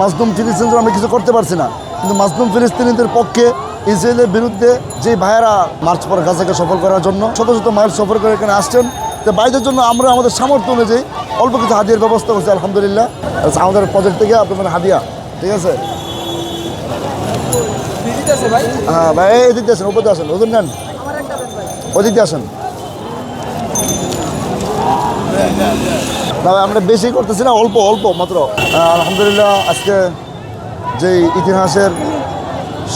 মাজলুম ফিলিস্তিনিদের আমরা কিছু করতে পারছি না, কিন্তু মাজলুম ফিলিস্তিনিদের পক্ষে ইসরায়েলের বিরুদ্ধে যে ভাইয়েরা মার্চ পর গাজাকে সফল করার জন্য শত শত মাইল সফর করে এখানে আসছেন, তো ভাইদের জন্য আমরা আমাদের সামর্থ্য অনুযায়ী অল্প কিছু হাদিয়ার ব্যবস্থা করছি আলহামদুলিল্লাহ। আমাদের প্রজেক্ট থেকে আপনাদের হাদিয়া, ঠিক আছে? হ্যাঁ ভাই, এদিকে আসেন, ওপরে আসেন, ওদের নেন, ওদিকে আসেন। না ভাই, আমরা বেশি করতেছি না, অল্প অল্প মাত্র। আলহামদুলিল্লাহ, আজকে যেই ইতিহাসের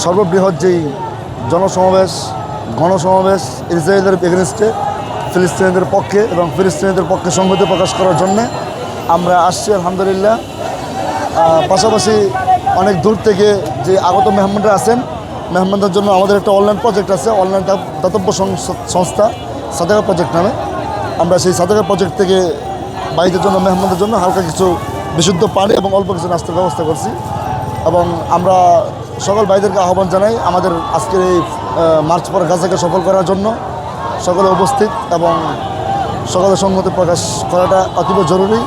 সর্ববৃহৎ যেই জনসমাবেশ, গণসমাবেশ ইসরায়েলের এগেনস্টে ফিলিস্তিনিদের পক্ষে এবং ফিলিস্তিনিদের পক্ষে সংহতি প্রকাশ করার জন্যে আমরা আসছি আলহামদুলিল্লাহ। পাশাপাশি অনেক দূর থেকে যে আগত মেহমানরা আছেন, মেহমানদের জন্য আমাদের একটা অনলাইন প্রজেক্ট আছে, অনলাইন দাতব্য সংস্থা সাদাকা প্রজেক্ট নামে। আমরা সেই সাদাকা প্রজেক্ট থেকে বাইরের জন্য, মেহমানদের জন্য হালকা কিছু বিশুদ্ধ পানি এবং অল্প কিছু নাস্তার ব্যবস্থা করছি। এবং আমরা সকল ভাইদেরকে আহ্বান জানাই আমাদের আজকের এই মার্চ পর গাজাকে সফল করার জন্য সকলে উপস্থিত এবং সকলে সংহতি প্রকাশ করাটা অতীব জরুরি।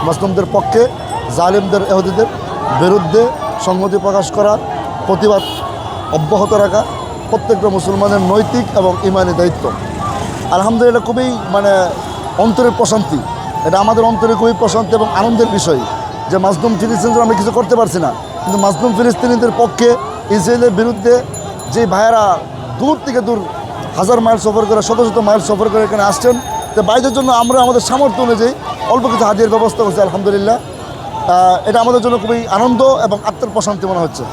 মুসলিমদের পক্ষে জালিমদের, ইহুদিদের বিরুদ্ধে সংহতি প্রকাশ করা, প্রতিবাদ অব্যাহত রাখা প্রত্যেকটা মুসলমানের নৈতিক এবং ইমানি দায়িত্ব। আলহামদুলিল্লাহ, খুবই অন্তরের প্রশান্তি, এটা আমাদের অন্তরে খুবই প্রশান্তি এবং আনন্দের বিষয় যে মাজলুম ফিলিস্তিনিদের আমরা কিছু করতে পারছি না, কিন্তু মাজলুম ফিলিস্তিনিদের পক্ষে ইসরায়েলের বিরুদ্ধে যে ভাইয়েরা দূর থেকে দূর হাজার মাইল সফর করে, শত শত মাইল সফর করে এখানে আসছেন, তো ভাইদের জন্য আমরা আমাদের সামর্থ্য অনুযায়ী অল্প কিছু হাদিয়ার ব্যবস্থা করছি আলহামদুলিল্লাহ। এটা আমাদের জন্য খুবই আনন্দ এবং আত্মার প্রশান্তি মনে হচ্ছে।